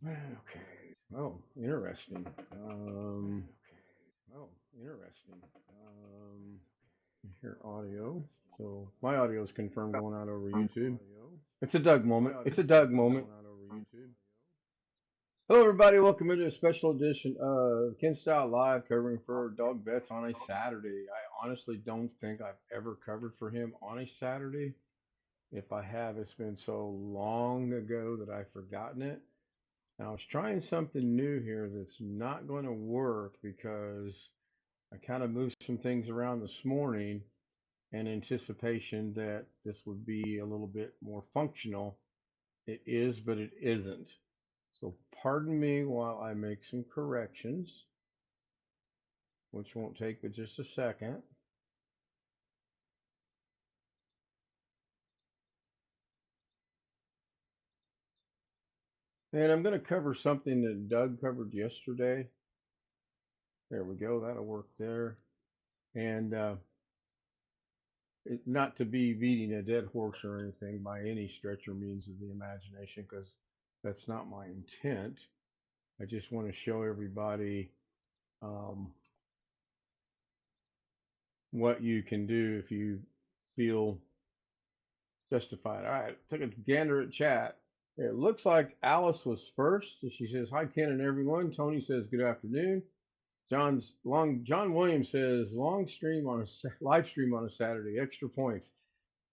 Okay. Oh, interesting. Oh, interesting. Hear audio. So my audio is confirmed going out over YouTube. It's a Doug moment. It's a Doug moment. Hello, everybody. Welcome into a special edition of Ken Style Live covering for Dog Vets on a Saturday. I honestly don't think I've ever covered for him on a Saturday. If I have, it's been so long ago that I've forgotten it. Now, I was trying something new here that's not going to work because I kind of moved some things around this morning in anticipation that this would be a little bit more functional. It is, but it isn't. So pardon me while I make some corrections, which won't take but just a second. And I'm going to cover something that Doug covered yesterday. There we go. That'll work there. And not to be beating a dead horse or anything by any stretch or means of the imagination, because that's not my intent. I just want to show everybody um, what you can do if you feel justified. All right, took a gander at chat. It looks like Alice was first. So she says, "Hi, Ken and everyone." Tony says, "Good afternoon." John Williams says, "Long stream on a live stream on a Saturday. Extra points."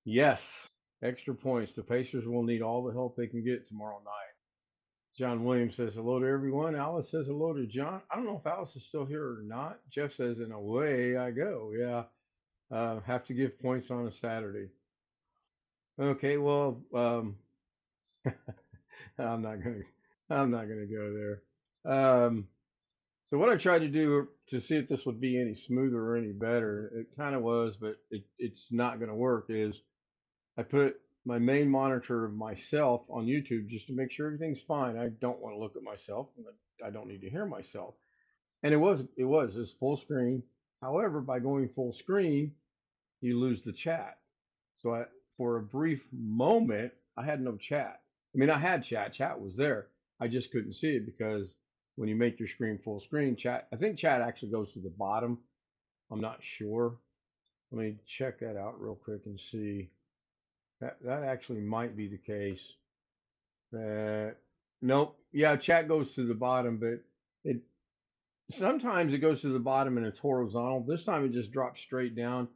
Yes, extra points. The Pacers will need all the help they can get tomorrow night. John Williams says hello to everyone. Alice says hello to John. I don't know if Alice is still here or not. Jeff says, "And away I go." Yeah, have to give points on a Saturday. Okay, well, I'm not gonna, I'm not gonna go there. So what I tried to do to see if this would be any smoother or any better, it kind of was, but it's not gonna work. Is I put my main monitor of myself on YouTube just to make sure everything's fine. I don't want to look at myself, and I don't need to hear myself. And it's full screen. However, by going full screen, you lose the chat. So for a brief moment, I had no chat. I mean, I had chat. Chat was there. I just couldn't see it because when you make your screen full screen, chat. I think chat actually goes to the bottom. I'm not sure. Let me check that out real quick and see. That actually might be the case. That nope. Yeah, chat goes to the bottom, but it sometimes it goes to the bottom and it's horizontal. This time it just drops straight down,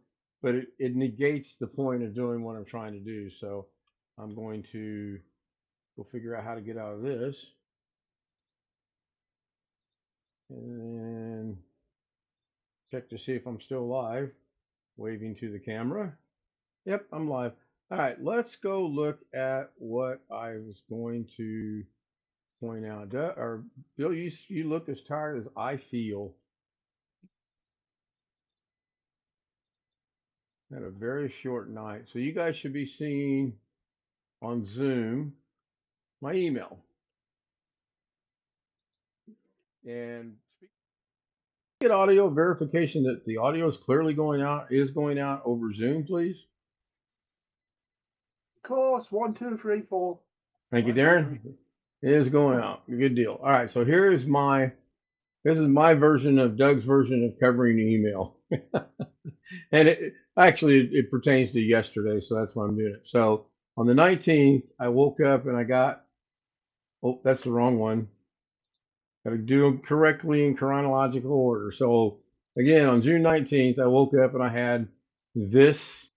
but it negates the point of doing what I'm trying to do. So I'm going to go figure out how to get out of this. And then check to see if I'm still live. Waving to the camera. Yep, I'm live. All right, let's go look at what I was going to point out. Or Bill, you look as tired as I feel. Had a very short night. So you guys should be seeing on Zoom my email. And get audio verification that the audio is clearly going out over Zoom, please. Course 1, 2, 3, 4. Thank you, Darren. It is going out. Good deal. All right, so this is my version of Doug's version of covering the email. And it pertains to yesterday, so that's why I'm doing it. So on the 19th, I woke up and I got, oh, that's the wrong one. Got to do them correctly in chronological order. So again, on June 19th, I woke up and I had this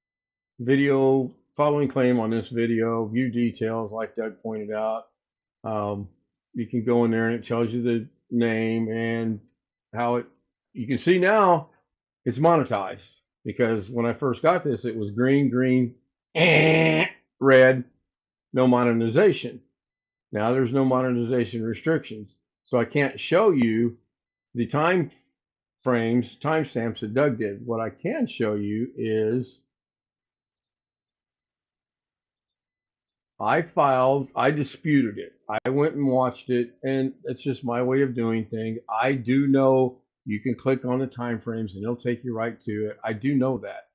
video, following claim on this video, view details, like Doug pointed out. Um, you can go in there and it tells you the name and how you can see now it's monetized because when I first got this, it was green, red, no monetization. Now there's no monetization restrictions. So I can't show you the timestamps that Doug did. What I can show you is I disputed it. I went and watched it, and it's just my way of doing things. I do know you can click on the time frames and it'll take you right to it. I do know that.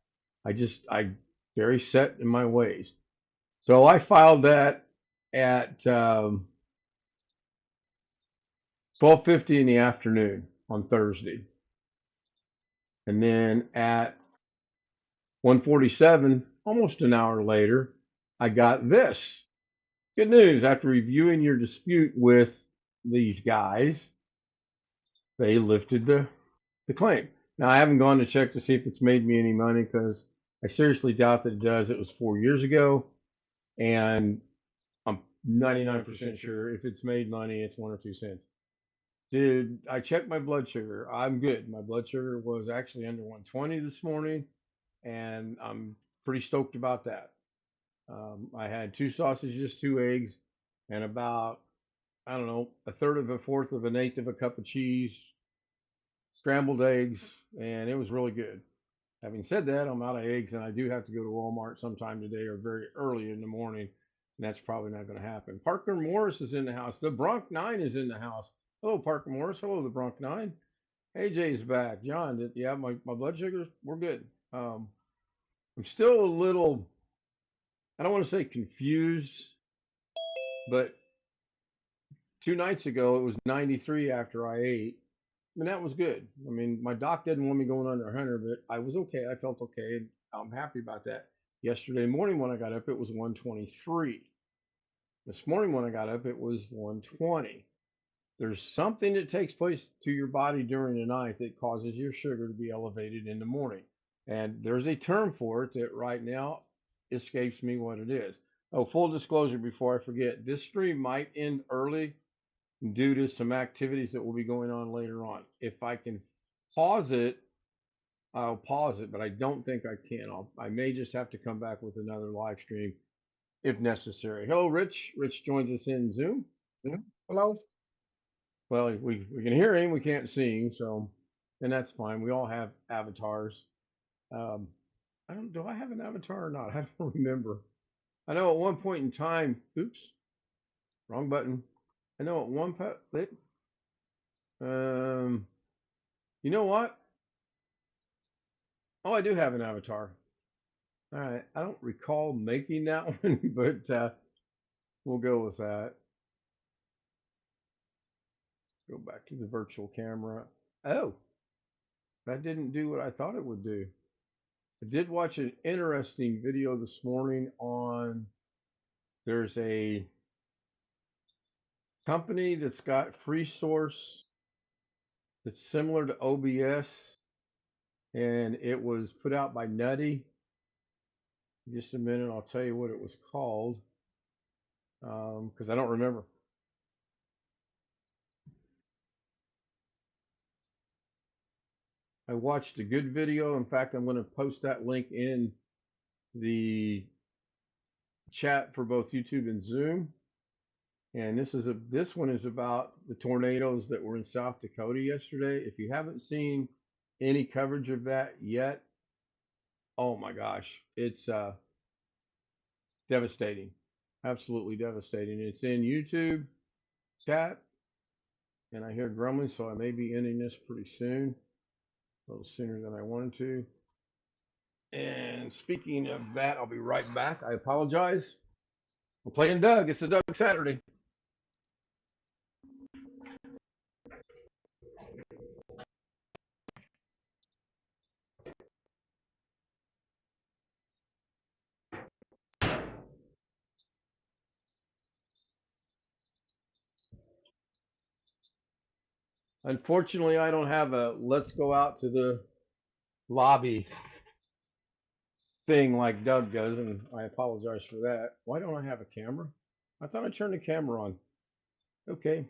I very set in my ways. So I filed that at 12:50 in the afternoon on Thursday. And then at 1:47, almost an hour later, I got this. Good news. After reviewing your dispute with these guys, they lifted the claim. Now, I haven't gone to check to see if it's made me any money because I seriously doubt that it does. It was 4 years ago, and I'm 99% sure if it's made money, it's 1 or 2 cents. Did I check my blood sugar? I'm good. My blood sugar was actually under 120 this morning, and I'm pretty stoked about that. I had 2 sausages, 2 eggs, and about, I don't know, a third of a fourth of an eighth of a cup of cheese, scrambled eggs, and it was really good. Having said that, I'm out of eggs, and I do have to go to Walmart sometime today or very early in the morning, and that's probably not going to happen. Parker Morris is in the house. The Bronc 9 is in the house. Hello, Parker Morris. Hello, the Bronc 9. AJ's back. John, yeah, my blood sugars, we're good. I'm still a little, I don't want to say confused, but 2 nights ago it was 93 after I ate. And that was good. I mean, my doc didn't want me going under 100, but I was okay. I felt okay. And I'm happy about that. Yesterday morning when I got up, it was 123. This morning when I got up, it was 120. There's something that takes place to your body during the night that causes your sugar to be elevated in the morning. And there's a term for it that right now escapes me what it is. Oh, full disclosure before I forget, this stream might end early due to some activities that will be going on later on. If I can pause it, I'll pause it, but I don't think I can. I may just have to come back with another live stream if necessary. Hello, Rich. Rich joins us in Zoom. Yeah. Hello. Well, we can hear him, we can't see him, so, and that's fine. We all have avatars. Um, do I have an avatar or not? I don't remember. I know at one point in time, oops, wrong button. I know at one point, you know what? Oh, I do have an avatar. All right. I don't recall making that one, but we'll go with that. Go back to the virtual camera. Oh, that didn't do what I thought it would do. I did watch an interesting video this morning on, there's a company that's got free source that's similar to OBS, and it was put out by Nutty. In just a minute, I'll tell you what it was called, because I don't remember. I watched a good video. In fact, I'm going to post that link in the chat for both YouTube and Zoom. And this one is about the tornadoes that were in South Dakota yesterday. If you haven't seen any coverage of that yet, oh my gosh, it's devastating, absolutely devastating. It's in YouTube chat, and I hear grumbling, so I may be ending this pretty soon, a little sooner than I wanted to. And speaking of that, I'll be right back. I apologize. I'm playing Doug. It's a Doug Saturday. Unfortunately, I don't have a let's go out to the lobby thing like Doug does, and I apologize for that. Why don't I have a camera? I thought I turned the camera on. Okay,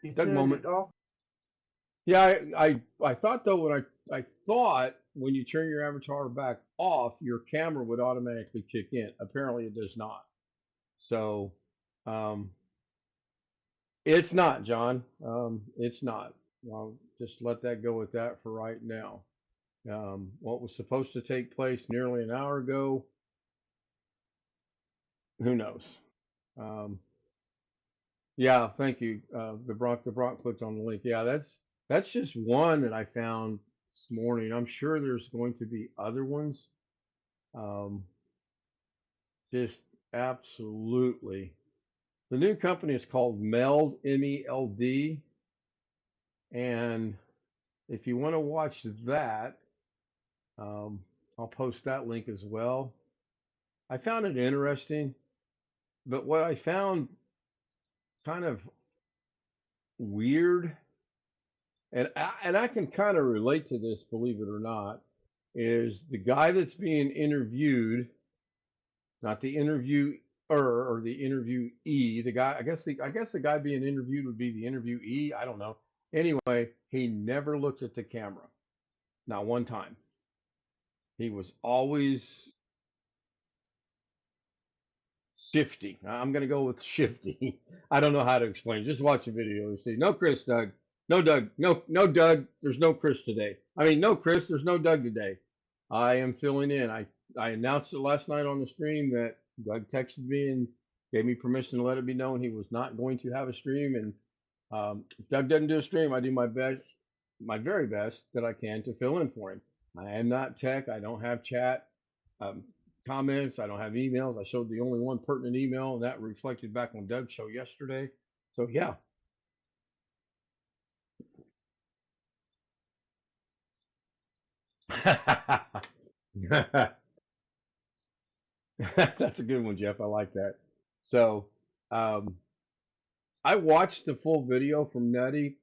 You Doug turned moment. it off. Yeah, I thought though when I thought when you turn your avatar back off, your camera would automatically kick in. Apparently, it does not. So, um, it's not, John. It's not. I'll just let that go with that for right now. What was supposed to take place nearly an hour ago, who knows? Um, yeah, thank you. The Bronc clicked on the link. Yeah, that's just one that I found this morning. I'm sure there's going to be other ones. Um, just absolutely. The new company is called Meld, MELD. And if you want to watch that, um, I'll post that link as well. I found it interesting, but what I found kind of weird, and I can kind of relate to this, believe it or not, is the guy that's being interviewed, not the interviewer or the interviewee. The guy, I guess the guy being interviewed would be the interviewee. I don't know. Anyway, he never looked at the camera, not one time. He was always shifty. I'm going to go with shifty. I don't know how to explain it. Just watch the video and see. No Chris, Doug. No Doug. No Doug. There's no Chris today. I mean, no Chris. There's no Doug today. I am filling in. I announced it last night on the stream that Doug texted me and gave me permission to let it be known he was not going to have a stream. And if Doug doesn't do a stream, I do my best, my very best that I can to fill in for him. I am not tech. I don't have chat. Um, comments. I don't have emails. I showed the only one pertinent email, and that reflected back on Doug's show yesterday. So yeah, that's a good one, Jeff. I like that. So um, I watched the full video from Nutty.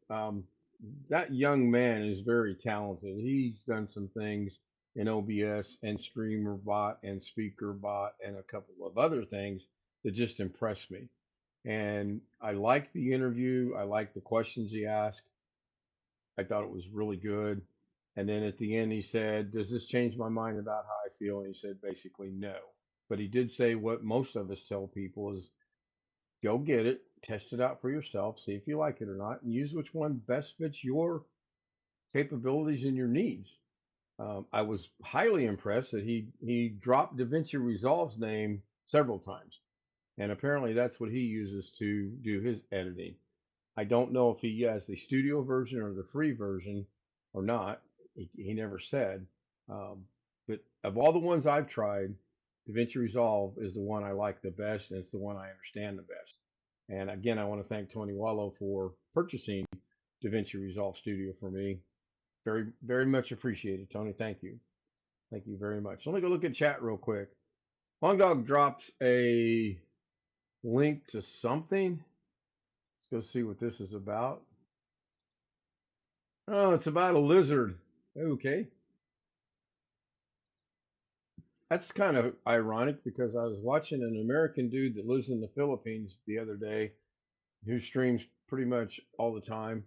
That young man is very talented. He's done some things in OBS and StreamerBot and SpeakerBot and a couple of other things that just impressed me. And I liked the interview. I liked the questions he asked. I thought it was really good. And then at the end, he said, "Does this change my mind about how I feel?" And he said, basically, no. But he did say what most of us tell people is go get it, test it out for yourself, see if you like it or not, and use which one best fits your capabilities and your needs. I was highly impressed that he dropped DaVinci Resolve's name several times. And apparently that's what he uses to do his editing. I don't know if he has the studio version or the free version or not. He never said. Um, but of all the ones I've tried, DaVinci Resolve is the one I like the best, and it's the one I understand the best. And again, I want to thank Tony Wallow for purchasing DaVinci Resolve Studio for me. Very, very much appreciated, Tony. Thank you. Thank you very much. Let me go look at chat real quick. Long Dog drops a link to something. Let's go see what this is about. Oh, it's about a lizard. Okay. That's kind of ironic because I was watching an American dude that lives in the Philippines the other day who streams pretty much all the time,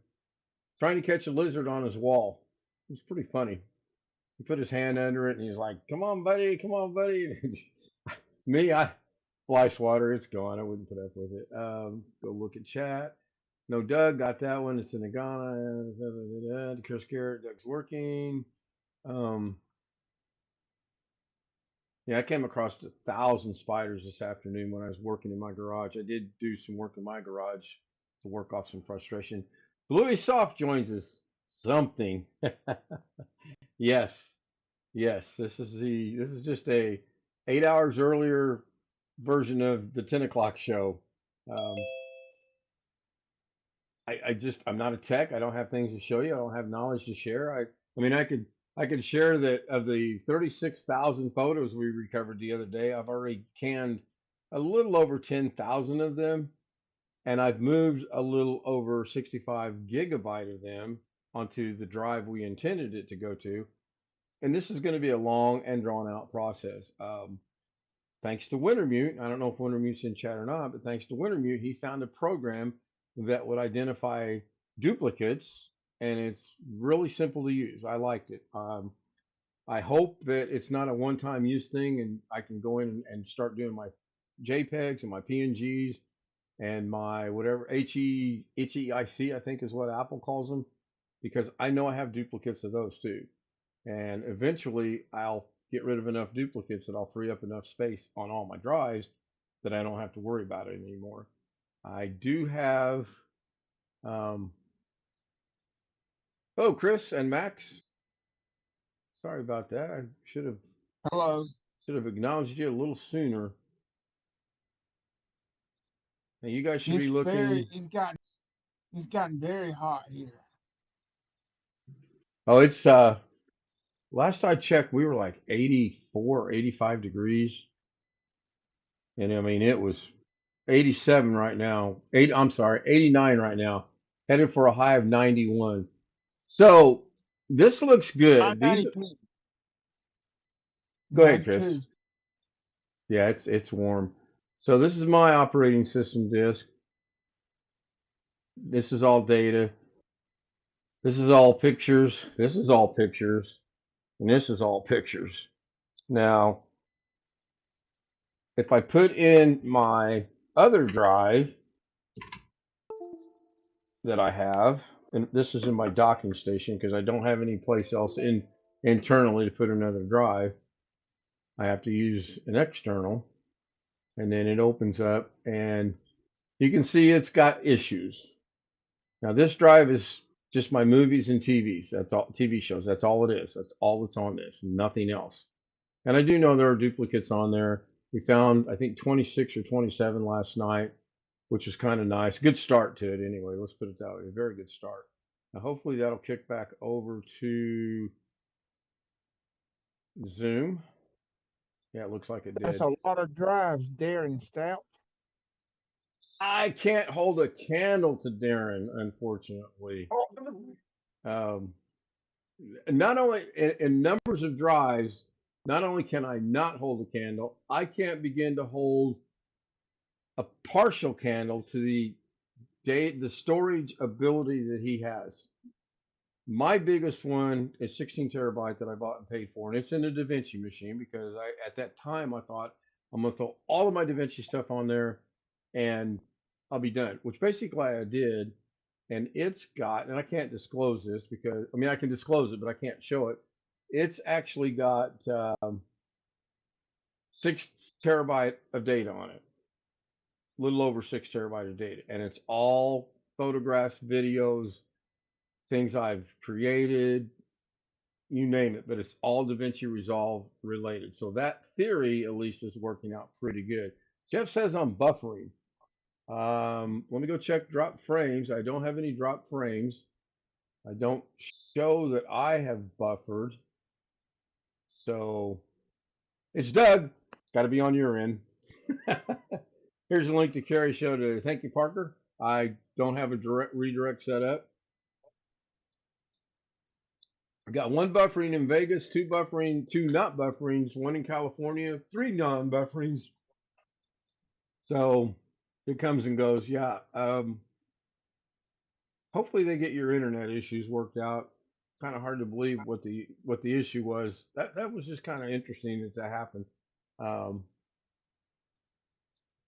trying to catch a lizard on his wall. It was pretty funny. He put his hand under it and he's like, "Come on, buddy. Come on, buddy." Me, I fly swatter. It's gone. I wouldn't put up with it. Go look at chat. No, Doug got that one. It's in the Ghana. Chris Garrett, Doug's working. Um, yeah, I came across 1,000 spiders this afternoon when I was working in my garage. I did do some work in my garage to work off some frustration. Bluey Soft joins us. Something. Yes, yes. This is just a 8 hours earlier version of the 10 o'clock show. Um, I'm not a tech. I don't have things to show you. I don't have knowledge to share. I mean I could share that of the 36,000 photos we recovered the other day, I've already canned a little over 10,000 of them, and I've moved a little over 65 gigabyte of them onto the drive we intended it to go to. And this is going to be a long and drawn out process. Thanks to Wintermute, I don't know if Wintermute's in chat or not, but thanks to Wintermute, he found a program that would identify duplicates, and it's really simple to use. I liked it. I hope that it's not a one-time use thing, and I can go in and start doing my JPEGs and my PNGs and my whatever HEIC, I think is what Apple calls them, because I know I have duplicates of those too. And eventually I'll get rid of enough duplicates that I'll free up enough space on all my drives that I don't have to worry about it anymore. I do have, um, oh, Chris and Max, sorry about that. I Hello. should have acknowledged you a little sooner. Now you guys should be It's very looking. it's gotten very hot here. Oh, it's last I checked, we were like 84, 85 degrees. And I mean, it was 87 right now. I'm sorry, 89 right now. Headed for a high of 91. So this looks I'm good. These 92. Go ahead, Chris. 92. Yeah, it's warm. So this is my operating system disk. This is all data. This is all pictures. This is all pictures. And this is all pictures. Now, if I put in my other drive that I have, and this is in my docking station because I don't have any place else internally to put another drive. I have to use an external, and then it opens up, and you can see it's got issues. Now this drive is just my movies and TVs. That's all, TV shows. That's all it is. That's all that's on this. Nothing else. And I do know there are duplicates on there. We found, I think, 26 or 27 last night, which is kind of nice. Good start to it anyway. Let's put it that way. A very good start. Now, hopefully that'll kick back over to Zoom. Yeah, it looks like it That's did. a lot of drives there and stout. I can't hold a candle to Darren, unfortunately. Oh, Um, not only in numbers of drives, not only can I not hold a candle, I can't begin to hold a partial candle to the storage ability that he has. My biggest one is 16 terabyte that I bought and paid for, and it's in a DaVinci machine because at that time I thought I'm gonna throw all of my DaVinci stuff on there and I'll be done. Which basically I did, and it's got, and I can't disclose this because I mean I can disclose it, but I can't show it. It's actually got 6 terabyte of data on it, a little over 6 terabyte of data, and it's all photographs, videos, things I've created, you name it, but it's all DaVinci Resolve related. So that theory, at least, is working out pretty good. Jeff says I'm buffering. Let me go check drop frames. I don't have any drop frames. I don't show that I have buffered. So it's Doug. Got to be on your end. Here's a link to Carrie Show today. Thank you, Parker. I don't have a direct redirect set up. I got one buffering in Vegas, two buffering, two not bufferings, one in California, three non-bufferings. So it comes and goes. Yeah. Hopefully they get your internet issues worked out. Kind of hard to believe what the issue was. That was just kind of interesting that happened. Um,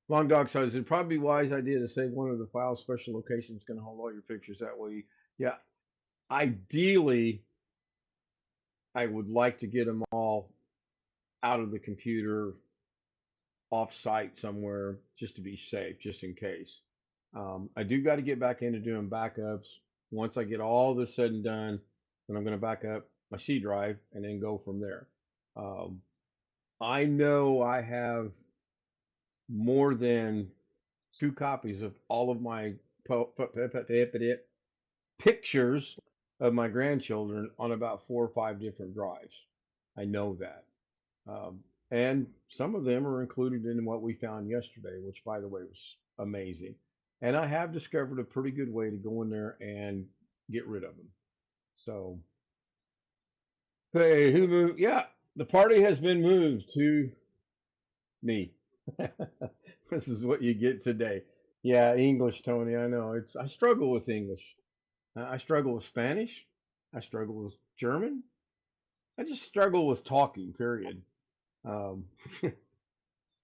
Long Dog says it'd probably be a wise idea to save one of the files. Special location is going to hold all your pictures that way. Yeah. Ideally, I would like to get them all out of the computer off site somewhere just to be safe, just in case. I do got to get back into doing backups. Once I get all this said and done, then I'm going to back up my C drive and then go from there. Um, I know I have more than 2 copies of all of my pictures of my grandchildren on about 4 or 5 different drives. I know that. And some of them are included in what we found yesterday, which, by the way, was amazing. And I have discovered a pretty good way to go in there and get rid of them. So, hey, who moved? Yeah, the party has been moved to me. This is what you get today. Yeah, English, Tony. I know. I struggle with English. I struggle with Spanish. I struggle with German. I just struggle with talking, period. Um,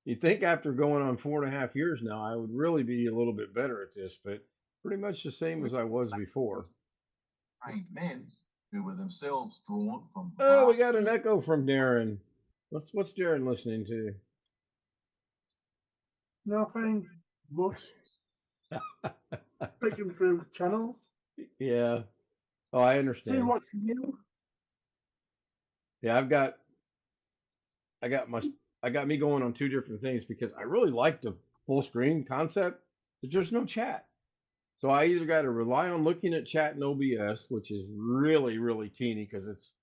You'd think after going on 4.5 years now, I would really be a little bit better at this, but pretty much the same as I was before. Trained men who were themselves drawn from Oh, we vast got an echo from Darren. What's Darren listening to? Nothing much. Picking through channels. Yeah. Oh, I See understand. what's new. Yeah, I got my I got me going on 2 different things because I really like the full screen concept, but there's no chat. So I either got to rely on looking at chat in OBS, which is really, really teeny because it's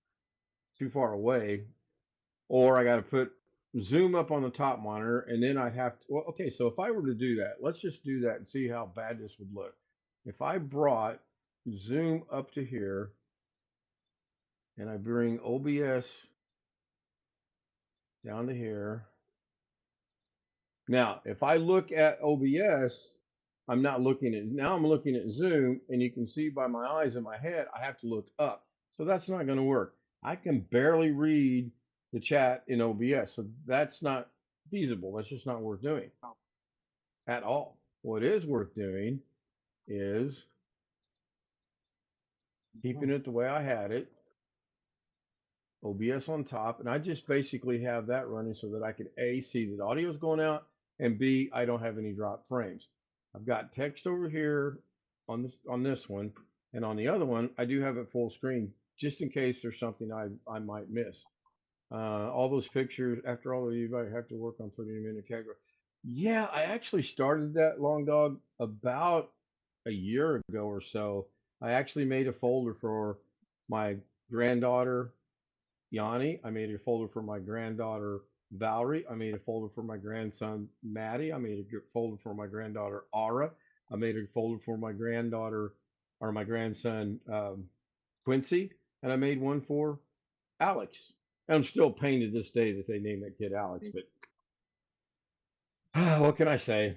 too far away, or I got to put Zoom up on the top monitor, and then I'd have to, well, okay, so if I were to do that, let's just do that and see how bad this would look. If I brought Zoom up to here, and I bring OBS down to here. Now, if I look at OBS, I'm not looking at, now I'm looking at Zoom, and you can see by my eyes and my head, I have to look up. So that's not going to work. I can barely read the chat in OBS. So that's not feasible. That's just not worth doing at all. What is worth doing is keeping it the way I had it, OBS on top, and I just basically have that running so that I can A, see that audio is going out, and B, I don't have any drop frames. I've got text over here on this one, and on the other one, I do have it full screen just in case there's something I might miss. All those pictures, after all of you might have to work on putting them in a category. Yeah, I actually started that, Long Dog, about a year ago or so. I actually made a folder for my granddaughter Yanni. I made a folder for my granddaughter Valerie. I made a folder for my grandson Maddie. I made a folder for my granddaughter Ara. I made a folder for my granddaughter or my grandson Quincy, and I made one for Alex. And I'm still pained to this day that they named that kid Alex, but what can I say?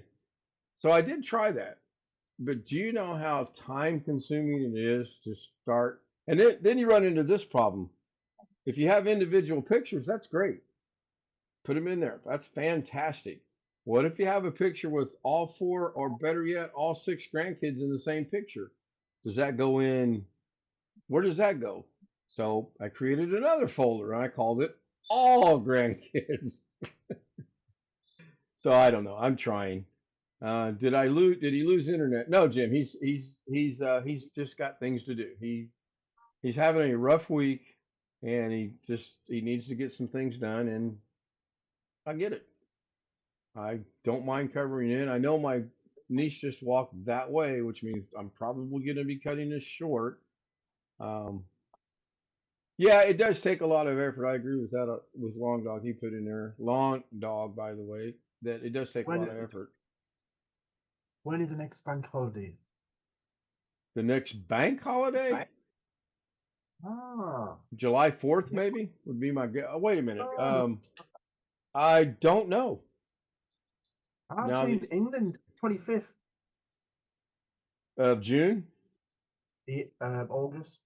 So I did try that, but do you know how time consuming it is to start? And then you run into this problem. If you have individual pictures, that's great. Put them in there. That's fantastic. What if you have a picture with all four, or better yet, all six grandkids in the same picture? Does that go in? Where does that go? So I created another folder and I called it all grandkids. So I don't know. I'm trying. Did he lose internet? No, Jim. He's just got things to do. He's having a rough week, and he needs to get some things done, and I get it. I don't mind covering in. I know my niece just walked that way, which means I'm probably going to be cutting this short. Um, yeah, it does take a lot of effort. I agree with that with Long Dog. He put in there, Long Dog, by the way, that it does take a lot of effort. When is the next bank holiday? The next bank holiday, Ah, July 4th, yeah. maybe would be my guess. Oh, wait a minute. Oh, I don't know. I've Now seen England 25th of June. August.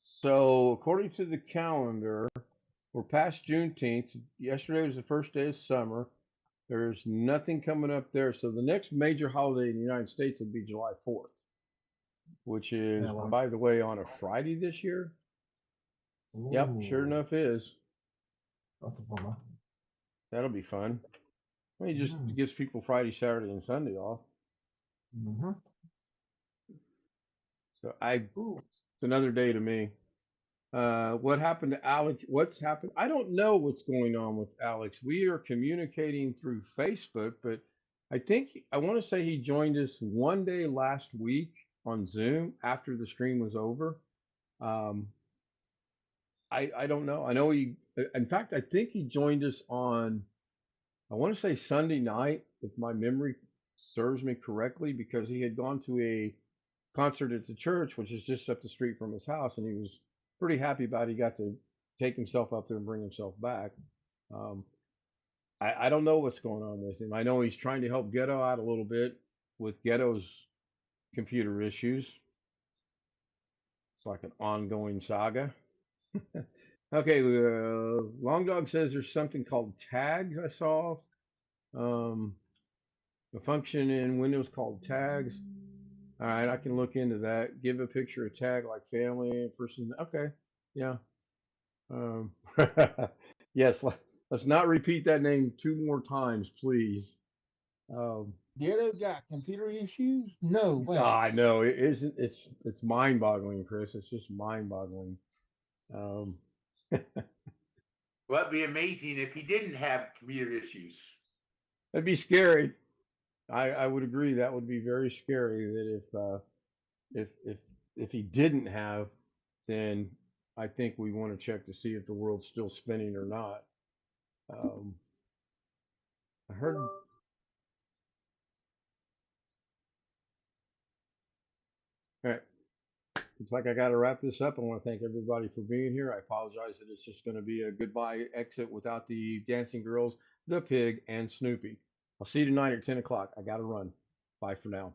So according to the calendar, we're past Juneteenth. Yesterday was the first day of summer. There's nothing coming up there. So the next major holiday in the United States would be July 4th, which is, Yeah, well, by the way, on a Friday this year. Yep, sure ooh, enough is. that's a bummer. That'll be fun. Well, it just Mm. gives people Friday, Saturday, and Sunday off. Mm-hmm. So Ooh. it's another day to me. What happened to Alex? What's happened? I don't know what's going on with Alex. We are communicating through Facebook, but I want to say he joined us one day last week on Zoom after the stream was over. Um, I don't know. I know in fact, I think he joined us on, I want to say Sunday night, if my memory serves me correctly, because he had gone to a concert at the church, which is just up the street from his house, and he was pretty happy about it. He got to take himself up there and bring himself back. Um, I don't know what's going on with him. I know he's trying to help Ghetto out a little bit with Ghetto's computer issues. It's like an ongoing saga. Okay, Long Dog says there's something called tags I saw. Um, a function in Windows called tags. All right, I can look into that. Give a picture a tag like family, person. Okay, yeah. Um, yes, let's not repeat that name two more times, please. Um, Ghetto got computer issues? No way. I know it isn't. It's mind-boggling, Chris. It's just mind-boggling. Um, Well, it'd be amazing if he didn't have computer issues. that'd be scary. I would agree that would be very scary that if he didn't have, then I think we want to check to see if the world's still spinning or not. I heard. All right. Looks like I got to wrap this up. I want to thank everybody for being here. I apologize that it's just going to be a goodbye exit without the dancing girls, the pig, and Snoopy. I'll see you tonight at 10 o'clock. I got to run. Bye for now.